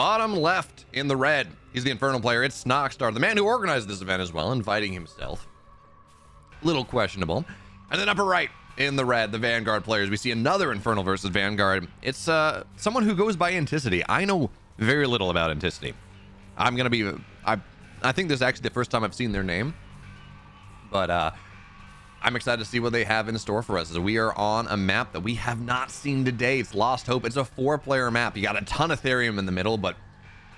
bottom left in the red, he's the Infernal player. It's Snoxtar, the man who organized this event as well, inviting himself. Little questionable. And then upper right in the red, the Vanguard players. We see another Infernal versus Vanguard. It's someone who goes by Enticity. I know very little about Enticity. I'm gonna be I think this is actually the first time I've seen their name, but I'm excited to see what they have in store for us as we are on a map that we have not seen today. It's Lost Hope. It's a 4-player map. You got a ton of Therium in the middle, but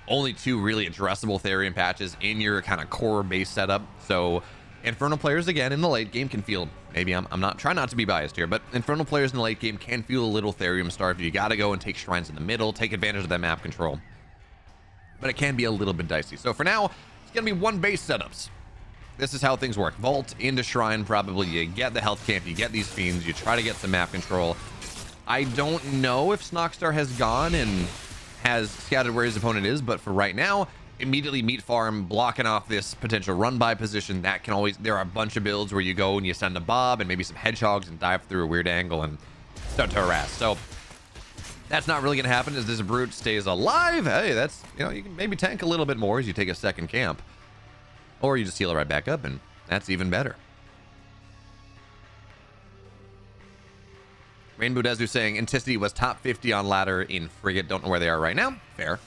only 2 really addressable Therium patches in your kind of core base setup. So Infernal players again in the late game can feel, maybe I'm not trying not to be biased here, but Infernal players in the late game can feel a little Therium starved. You got to go and take shrines in the middle, take advantage of that map control, but it can be a little bit dicey. So for now, it's gonna be 1 base setups. This is how things work. Vault into shrine, probably. You get the health camp, you get these fiends, you try to get some map control. I don't know if Snoxtar has gone and has scouted where his opponent is, but for right now, immediately meat farm, blocking off this potential run by position. That can always, there are a bunch of builds where you go and you send a Bob and maybe some hedgehogs and dive through a weird angle and start to harass. So that's not really gonna happen as this brute stays alive. Hey, that's, you know, you can maybe tank a little bit more as you take a second camp, or you just heal it right back up, and that's even better. Rainbow Desu saying Enticity was top 50 on ladder in Frigate. Don't know where they are right now. Fair.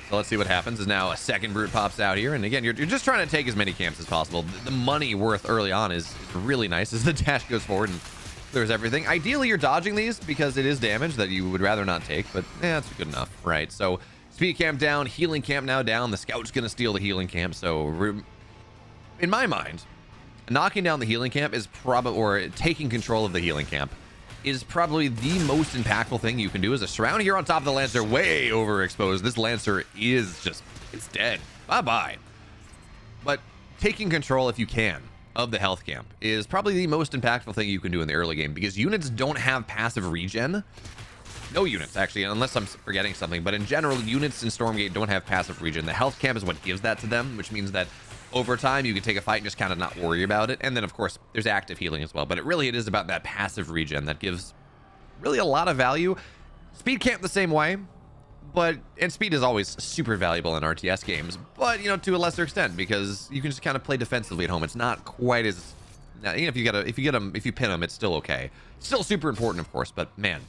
So let's see what happens as now a second brute pops out here. And again, you're just trying to take as many camps as possible. The money worth early on is really nice as the dash goes forward and clears everything. Ideally, you're dodging these because it is damage that you would rather not take, but that's good enough, right? So speed camp down, healing camp now down. The scout's going to steal the healing camp. So in my mind, knocking down the healing camp is probably, or taking control of the healing camp is probably the most impactful thing you can do. As a surround here on top of the Lancer, way overexposed. This Lancer is just, it's dead. Bye-bye. But taking control, if you can, of the health camp is probably the most impactful thing you can do in the early game, because units don't have passive regen. No units, actually, unless I'm forgetting something. But in general, units in Stormgate don't have passive regen. The health camp is what gives that to them, which means that over time, you can take a fight and just kind of not worry about it. And then, of course, there's active healing as well. But it is about that passive regen that gives really a lot of value. Speed camp the same way, and speed is always super valuable in RTS games, but, you know, to a lesser extent, because you can just kind of play defensively at home. It's not quite as, you know, if you pin them, it's still okay. Still super important, of course, but man,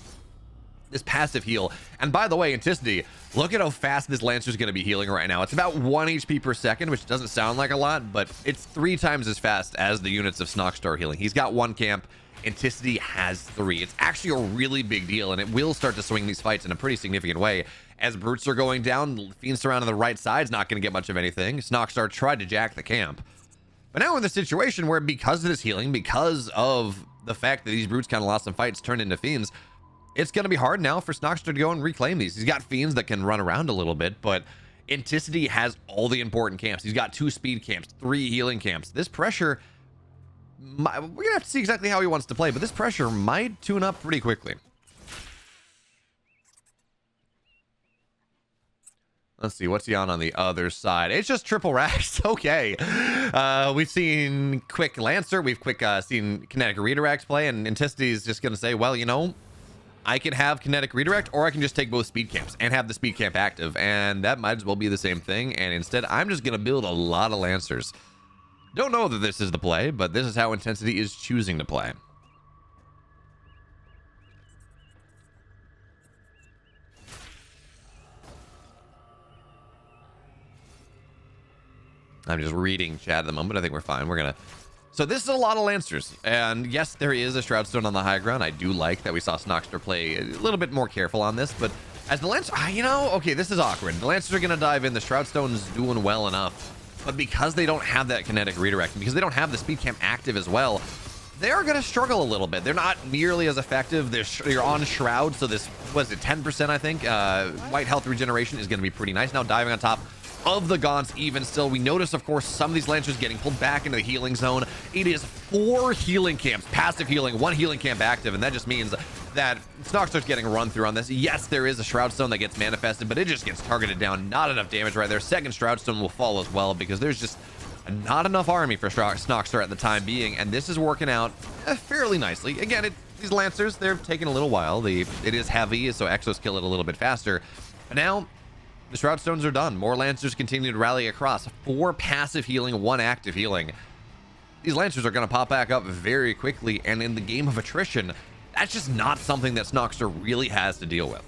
this passive heal. And by the way, Enticity, look at how fast this Lancer is going to be healing right now. It's about 1 HP per second, which doesn't sound like a lot, but it's 3 times as fast as the units of Snoxtar healing. He's got 1 camp. Enticity has 3. It's actually a really big deal, and it will start to swing these fights in a pretty significant way. As brutes are going down, Fiends surrounding the right side's not going to get much of anything. Snoxtar tried to jack the camp. But now we're in the situation where, because of this healing, because of the fact that these brutes kind of lost some fights, turned into Fiends, it's going to be hard now for Snoxtar to go and reclaim these. He's got Fiends that can run around a little bit, but Enticity has all the important camps. He's got 2 speed camps, 3 healing camps. This pressure, we're going to have to see exactly how he wants to play, but this pressure might tune up pretty quickly. Let's see, what's he on the other side? It's just triple racks. Okay. We've seen quick Lancer. We've seen kinetic redirects play, and Enticity is just going to say, well, you know, I can have kinetic redirect, or I can just take both speed camps and have the speed camp active, and that might as well be the same thing. And instead, I'm just going to build a lot of Lancers. Don't know that this is the play, but this is how Intensity is choosing to play. I'm just reading chat at the moment. I think we're fine. We're going to... So this is a lot of Lancers, and yes, there is a Shroudstone on the high ground. I do like that we saw Snoxtar play a little bit more careful on this, but as the Lancer, you know, okay, this is awkward. The Lancers are going to dive in. The Shroudstone's doing well enough, but because they don't have that kinetic redirect, because they don't have the speed camp active as well, they are going to struggle a little bit. They're not nearly as effective. They're on Shroud, so this, was it 10%, I think? White health regeneration is going to be pretty nice. Now diving on top of the Gaunts even still. We notice, of course, some of these Lancers getting pulled back into the healing zone. It is 4 healing camps, passive healing, 1 healing camp active, and that just means that Snoxtar's getting run through on this. Yes, there is a Shroudstone that gets manifested, but it just gets targeted down. Not enough damage right there. Second Shroudstone will fall as well, because there's just not enough army for Snoxtar at the time being, and this is working out fairly nicely. Again, these Lancers, they're taking a little while. It is heavy, so Exos kill it a little bit faster. But now, the Shroud Stones are done. More Lancers continue to rally across. 4 passive healing, 1 active healing. These Lancers are going to pop back up very quickly, and in the game of attrition, that's just not something that Snoxtar really has to deal with.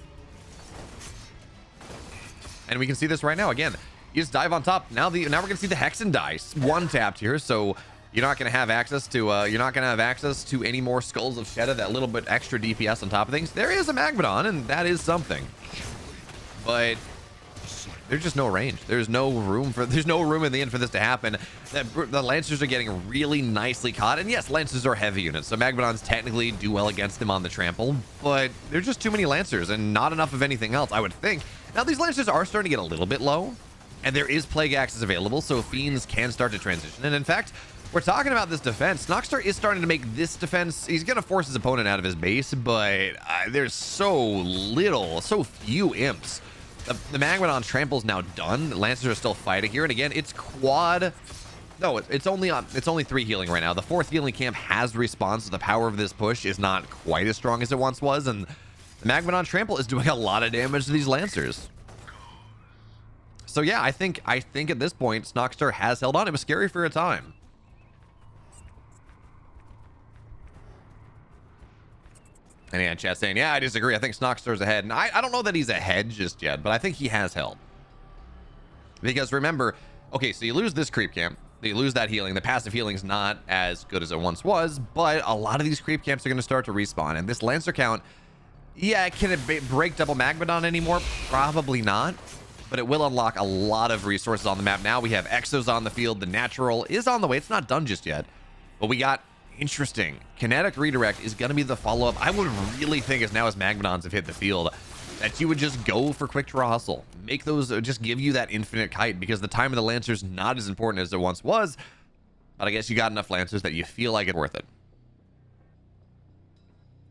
And we can see this right now. Again, you just dive on top. Now we're going to see the Hexen dice. 1 tapped here, so you're not going to have access to any more Skulls of Shedda, that little bit extra DPS on top of things. There is a Magmadon, and that is something. But there's just no range. There's no room in the end for this to happen. The Lancers are getting really nicely caught. And yes, Lancers are heavy units, so Magmadons technically do well against them on the trample, but there's just too many Lancers and not enough of anything else, I would think. Now, these Lancers are starting to get a little bit low, and there is Plague Axes available, so Fiends can start to transition. And in fact, we're talking about this defense. Snoxtar is starting to make this defense. He's going to force his opponent out of his base, but there's so few imps. The Magmadon trample's now done. The Lancers are still fighting here, and again, it's quad. No, it's only 3 healing right now. The 4th healing camp has respawned, so the power of this push is not quite as strong as it once was, and the Magmadon trample is doing a lot of damage to these Lancers. So yeah, I think at this point, Snoxtar has held on. It was scary for a time. And yeah, chat saying, yeah, I disagree. I think Snoxtar's ahead. And I don't know that he's ahead just yet, but I think he has held. Because remember, okay, so you lose this creep camp. You lose that healing. The passive healing's not as good as it once was, but a lot of these creep camps are going to start to respawn. And this Lancer count, yeah, can it break double Magmadon anymore? Probably not. But it will unlock a lot of resources on the map. Now we have Exos on the field. The Natural is on the way. It's not done just yet. But we got... interesting. Kinetic Redirect is going to be the follow-up. I would really think as Magmadons have hit the field that you would just go for Quick Draw Hustle. Make those just give you that infinite kite, because the time of the Lancers not as important as it once was. But I guess you got enough Lancers that you feel like it's worth it.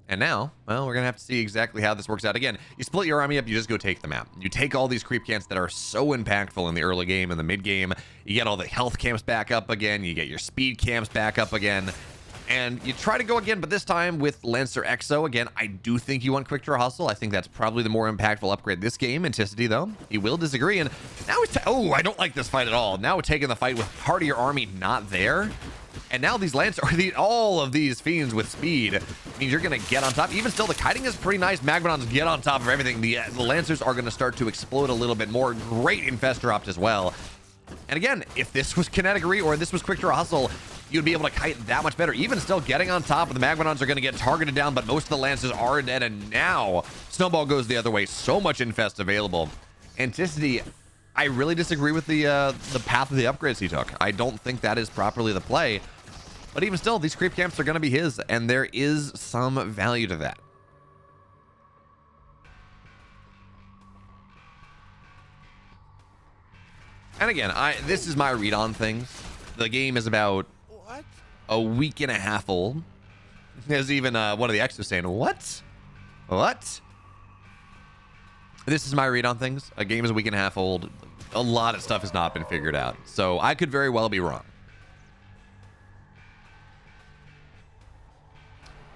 And now, well, we're going to have to see exactly how this works out. Again, you split your army up, you just go take the map. You take all these creep camps that are so impactful in the early game and the mid game. You get all the health camps back up again. You get your speed camps back up again. And you try to go again, but this time with Lancer Exo. Again, I do think you want Quick Draw Hustle. I think that's probably the more impactful upgrade this game. Enticity, though, he will disagree. And now oh, I don't like this fight at all. Now we're taking the fight with part of your army not there. And now these Lancer, all of these Fiends with speed means you're going to get on top. Even still, the kiting is pretty nice. Magmadons get on top of everything. The Lancers are going to start to explode a little bit more. Great Infestor Opt as well. And again, if this was Kinetic Re or this was Quick Draw Hustle, you'd be able to kite that much better. Even still, getting on top of the Magmadons are going to get targeted down, but most of the Lancers are dead, and now Snowball goes the other way. So much Infest available. Enticity, I really disagree with the path of the upgrades he took. I don't think that is properly the play, but even still, these creep camps are going to be his, and there is some value to that. And again, this is my read on things. The game is about a week and a half old. There's even one of the Exos saying, what? This is my read on things. A game is a week and a half old. A lot of stuff has not been figured out, so I could very well be wrong.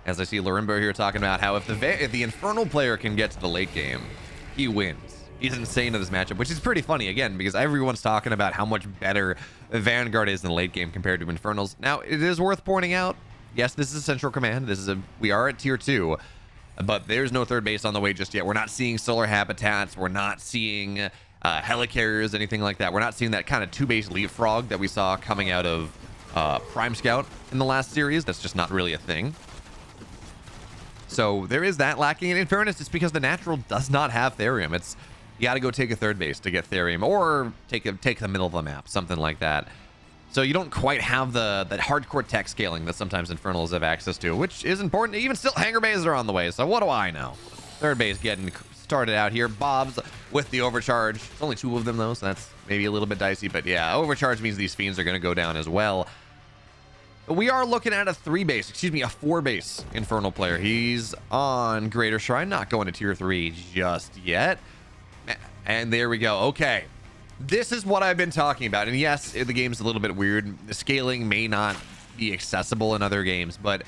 As I see Lorimbo here talking about how if the Infernal player can get to the late game, he wins. He's insane in this matchup, which is pretty funny, again, because everyone's talking about how much better Vanguard is in the late game compared to Infernals. Now, it is worth pointing out, yes, this is Central Command. We are at Tier 2, but there's no third base on the way just yet. We're not seeing solar habitats. We're not seeing helicarriers, anything like that. We're not seeing that kind of 2-base leapfrog that we saw coming out of Prime Scout in the last series. That's just not really a thing. So there is that lacking. And in fairness, it's because the Natural does not have Therium. You got to go take a third base to get Therium, or take the middle of the map, something like that. So you don't quite have that hardcore tech scaling that sometimes Infernals have access to, which is important. Even still, hangar bases are on the way, so what do I know? Third base getting started out here. Bob's with the overcharge. It's only 2 of them, though, so that's maybe a little bit dicey. But yeah, overcharge means these Fiends are going to go down as well. But we are looking at a 4-base Infernal player. He's on Greater Shrine, not going to Tier 3 just yet. And there we go. Okay. This is what I've been talking about. And yes, the game's a little bit weird. The scaling may not be accessible in other games, but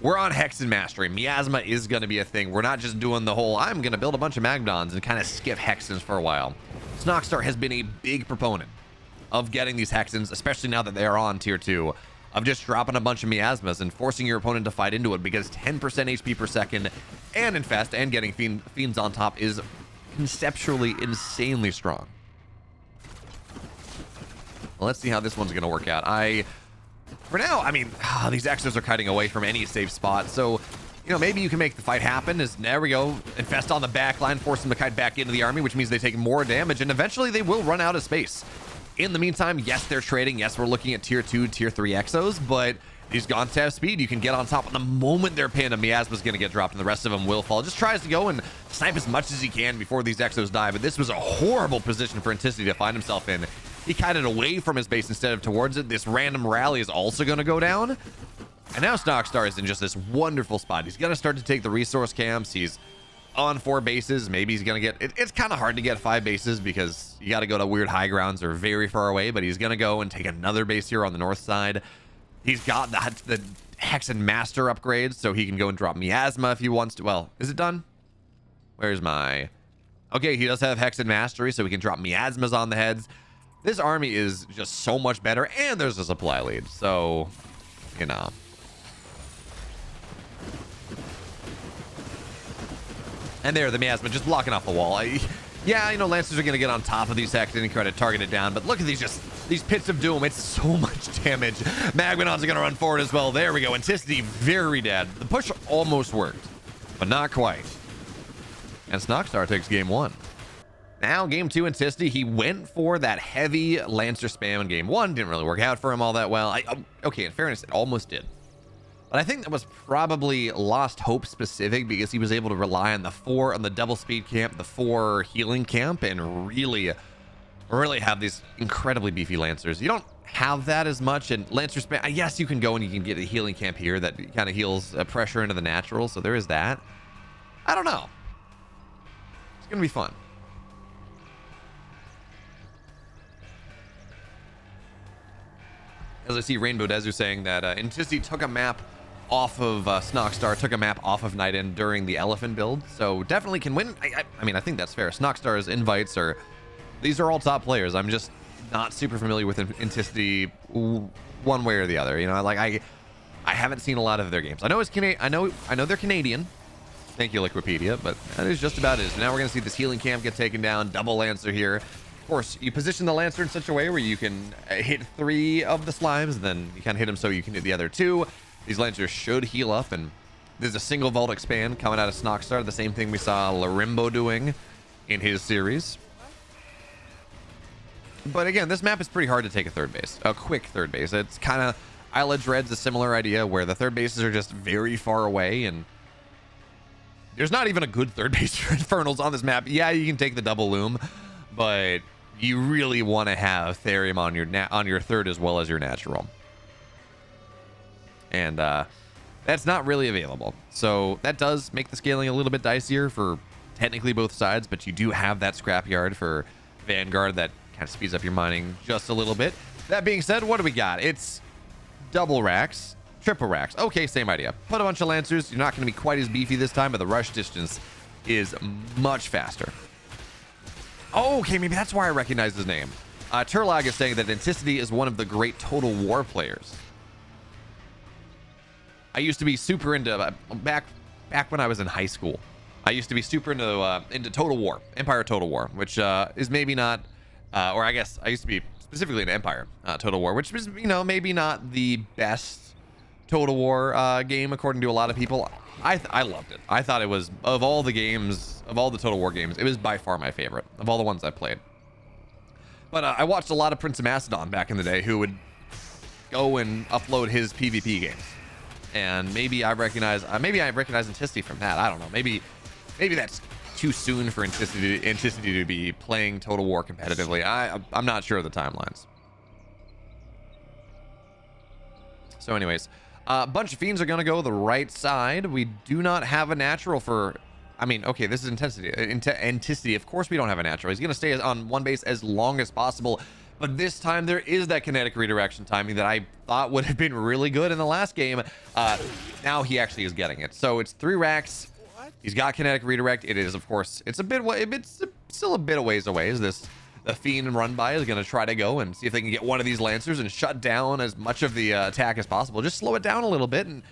we're on Hexen Mastery. Miasma is going to be a thing. We're not just doing the whole, I'm going to build a bunch of Magdons and kind of skip Hexens for a while. Snoxtar has been a big proponent of getting these Hexens, especially now that they are on tier 2, of just dropping a bunch of Miasmas and forcing your opponent to fight into it, because 10% HP per second and Infest and getting Fiends on top is conceptually insanely strong. Well, let's see how this one's going to work out. For now, I mean, these Exos are kiting away from any safe spot, so, you know, maybe you can make the fight happen. There we go. Infest on the back line, force them to kite back into the army, which means they take more damage, and eventually they will run out of space. In the meantime, yes, they're trading. Yes, we're looking at tier 2, tier 3 Exos, but these Gaunts have speed. You can get on top, and the moment they're pinned, a Miasma's going to get dropped, and the rest of them will fall. Just tries to go and snipe as much as he can before these Exos die, but this was a horrible position for Enticity to find himself in. He kited away from his base instead of towards it. This random rally is also going to go down. And now Snoxtar is in just this wonderful spot. He's going to start to take the resource camps. He's on 4 bases. Maybe he's going to get... It's kind of hard to get 5 bases because you got to go to weird high grounds or very far away, but he's going to go and take another base here on the north side. He's got the Hexen Master upgrades, so he can go and drop Miasma if he wants to. Well, is it done? Where's my... Okay, he does have Hexen Mastery, so he can drop Miasmas on the heads. This army is just so much better, and there's a supply lead, so, you know. And there, the Miasma just blocking off the wall. Yeah, you know, Lancers are going to get on top of these Hexen and try to target it down, but look at these Pits of Doom. It's so much damage. Magmadons are going to run forward as well. There we go. Enticity very dead. The push almost worked, but not quite. And Snoxtar takes game 1. Now, game 2, Enticity, he went for that heavy Lancer spam in game 1. Didn't really work out for him all that well. Okay, in fairness, it almost did. But I think that was probably Lost Hope specific, because he was able to rely on the 4 on the double speed camp, the 4 healing camp, and really have these incredibly beefy Lancers. You don't have that as much in Lancer spam. Yes, you can go and you can get a healing camp here that kind of heals pressure into the natural, so there is that. I don't know. It's going to be fun. As I see Rainbow Desu saying that Enticity took a map off of Snoxtar, took a map off of Night End during the Elephant build, so definitely can win. I mean, I think that's fair. Snoxtar's invites these are all top players. I'm just not super familiar with Enticity one way or the other. You know, like I haven't seen a lot of their games. I know I know they're Canadian. Thank you, Liquipedia, but that is just about it. So now we're gonna see this healing camp get taken down. Double Lancer here. Of course, you position the Lancer in such a way where you can hit 3 of the slimes, and then you kind of hit them so you can hit the other 2. These Lancers should heal up, and there's a single Vault expand coming out of Snoxtar, the same thing we saw Larimbo doing in his series. But again, this map is pretty hard to take a third base, a quick third base. It's kind of... Isla Dread's a similar idea, where the third bases are just very far away, and there's not even a good third base for Infernals on this map. Yeah, you can take the double loom, but you really want to have Therium on your third as well as your natural. And that's not really available. So that does make the scaling a little bit dicier for technically both sides, but you do have that scrapyard for Vanguard that kind of speeds up your mining just a little bit. That being said, what do we got? It's double racks, triple racks. Okay, same idea. Put a bunch of Lancers. You're not going to be quite as beefy this time, but the rush distance is much faster. Oh, okay, maybe that's why I recognize his name. Turlag is saying that Enticity is one of the great Total War players. I used to be super into back when I was in high school. I used to be super into Total War, Empire Total War, which is maybe not, or I guess I used to be specifically in Empire Total War, which was, you know, maybe not the best Total War game according to a lot of people. I loved it. I thought it was, of all the games, of all the Total War games, it was by far my favorite of all the ones I played. But I watched a lot of Prince of Macedon back in the day, who would go and upload his PvP games. And maybe I recognize Enticity from that. I don't know. Maybe that's too soon for Enticity to be playing Total War competitively. I'm not sure of the timelines. So anyways, a bunch of Fiends are going to go the right side. We do not have a natural for... I mean, okay, this is Enticity. Of course we don't have a natural. He's going to stay on one base as long as possible. but this time there is that kinetic redirection timing that I thought would have been really good in the last game. Now he actually is getting it. So it's 3 racks. He's got kinetic redirect. It is, of course, it's still a bit of ways away. Is this the Fiend run by is going to try to go and see if they can get one of these Lancers and shut down as much of the attack as possible. Just slow it down a little bit, and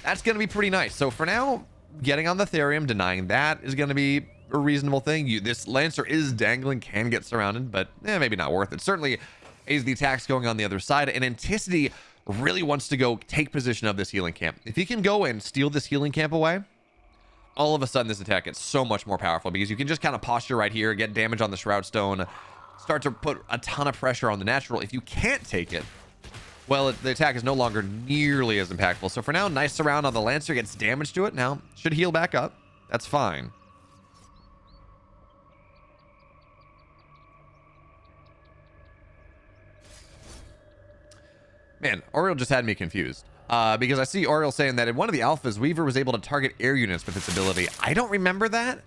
that's going to be pretty nice. So for now, getting on the Therium, denying that is going to be a reasonable thing. This Lancer is dangling, can get surrounded, but maybe not worth it. Certainly, as the attack's going on the other side, and Enticity really wants to go take position of this healing camp. If he can go and steal this healing camp away, all of a sudden this attack gets so much more powerful because you can just kind of posture right here, get damage on the Shroud Stone, start to put a ton of pressure on the natural. If you can't take it, well, the attack is no longer nearly as impactful. So for now, nice surround on the Lancer, gets damage to it. Now, should heal back up. That's fine. Man, Oriel just had me confused. Because I see Oriel saying that in one of the alphas, Weaver was able to target air units with its ability. I don't remember that.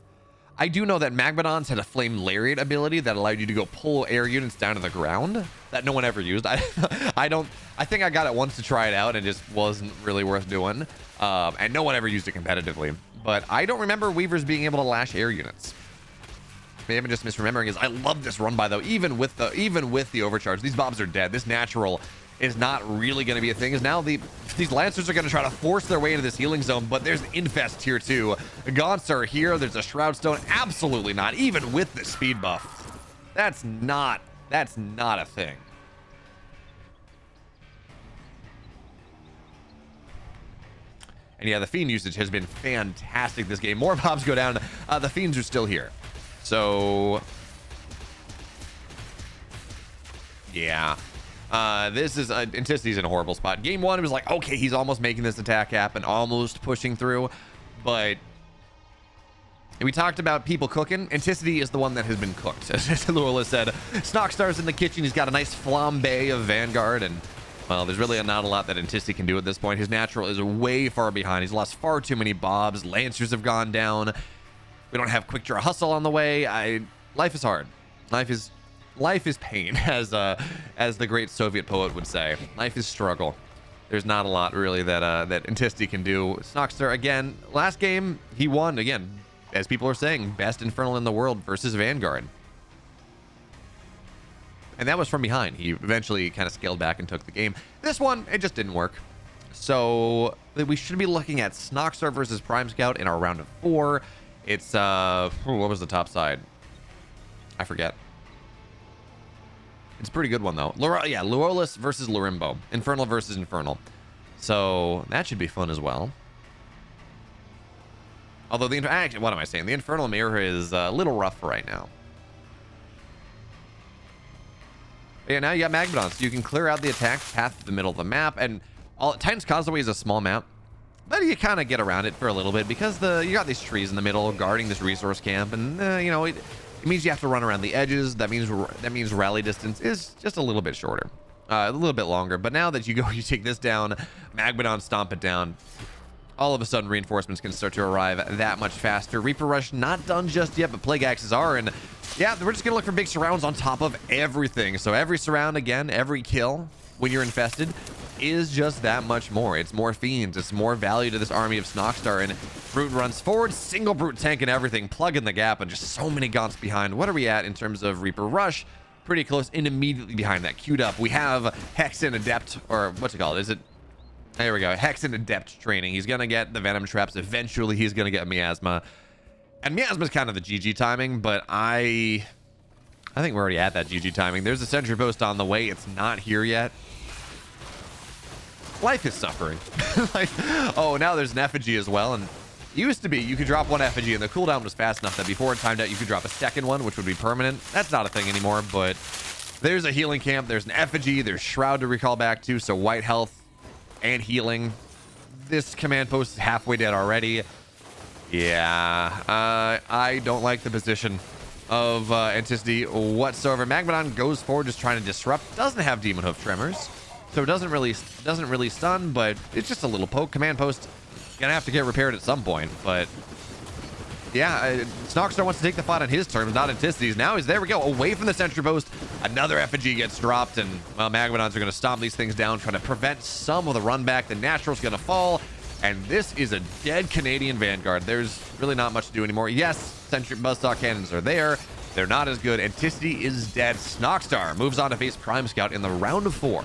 I do know that Magmadons had a Flame Lariat ability that allowed you to go pull air units down to the ground that no one ever used. I think I got it once to try it out and it just wasn't really worth doing. And no one ever used it competitively. But I don't remember Weavers being able to lash air units. Maybe I'm just misremembering. Is I love this run by though. Even with the overcharge, these mobs are dead. This natural is not really going to be a thing. Is now these Lancers are going to try to force their way into this healing zone, but there's an Infest here too. Gaunts are here. There's a Shroud Stone. Absolutely not. Even with the speed buff, that's not a thing. And yeah, the Fiend usage has been fantastic this game. More mobs go down. The Fiends are still here. So yeah. This is Inticity's in a horrible spot. Game 1, it was like, okay, he's almost making this attack happen, almost pushing through, but we talked about people cooking. Enticity is the one that has been cooked. As Lula said, Snoxtar's in the kitchen. He's got a nice flambe of Vanguard, and well, there's really not a lot that Enticity can do at this point. His natural is way far behind. He's lost far too many bobs. Lancers have gone down. We don't have quick draw hustle on the way. Life is hard. Life is pain, as the great Soviet poet would say. Life is struggle. There's not a lot really that Enticity can do. Snoxtar, again, last game he won again, as people are saying, best Infernal in the world versus Vanguard, and that was from behind. He eventually kind of scaled back and took the game. This one, it just didn't work. So we should be looking at Snoxtar versus Prime Scout in our round of 4. It's what was the top side? I forget. It's a pretty good one, though. Luolis versus Lorimbo. Infernal versus Infernal. So that should be fun as well. Although, actually, what am I saying? The Infernal mirror is a little rough right now. But yeah, now you got Magmadons. So you can clear out the attack path to the middle of the map. And Titan's Causeway is a small map. But you kind of get around it for a little bit because you got these trees in the middle guarding this resource camp. And, you know, it means you have to run around the edges. That means rally distance is just a little bit shorter, a little bit longer. But now that you take this down, Magmadon stomp it down. All of a sudden, reinforcements can start to arrive that much faster. Reaper Rush not done just yet, but Plague Axes are. And yeah, we're just gonna look for big surrounds on top of everything. So every surround, again, every kill when you're infested is just that much more. It's more fiends. It's more value to this army of Snoxtar. And Brute runs forward, single Brute tank and everything, plug in the gap, and just so many Gaunts behind. What are we at in terms of Reaper Rush? Pretty close, and immediately behind that, queued up, we have Hex and Adept, or what's it called? Is it? There we go. Hex and Adept training. He's gonna get the Venom Traps. Eventually, he's gonna get Miasma. And Miasma's kind of the GG timing, but I think we're already at that GG timing. There's a sentry post on the way. It's not here yet. Life is suffering. Oh, now there's an effigy as well. And it used to be you could drop one effigy and the cooldown was fast enough that before it timed out, you could drop a second one, which would be permanent. That's not a thing anymore, but there's a healing camp. There's an effigy. There's Shroud to recall back to, so white health and healing. This command post is halfway dead already. Yeah, I don't like the position of Enticity whatsoever. Magmadon goes forward just trying to disrupt. Doesn't have Demon Hoof Tremors, so it doesn't really stun, but it's just a little poke. Command post gonna have to get repaired at some point, but Yeah, Snoxtar wants to take the fight on his terms, not Anticity's. Now he's there we go, away from the sentry post. Another effigy gets dropped, and well, Magmadons are going to stomp these things down, trying to prevent some of the run back. The Natural's going to fall, and this is a dead Canadian Vanguard. There's really not much to do anymore. Yes, sentry buzzsaw cannons are there. They're not as good. Anticity is dead. Snoxtar moves on to face Prime Scout in the round of 4.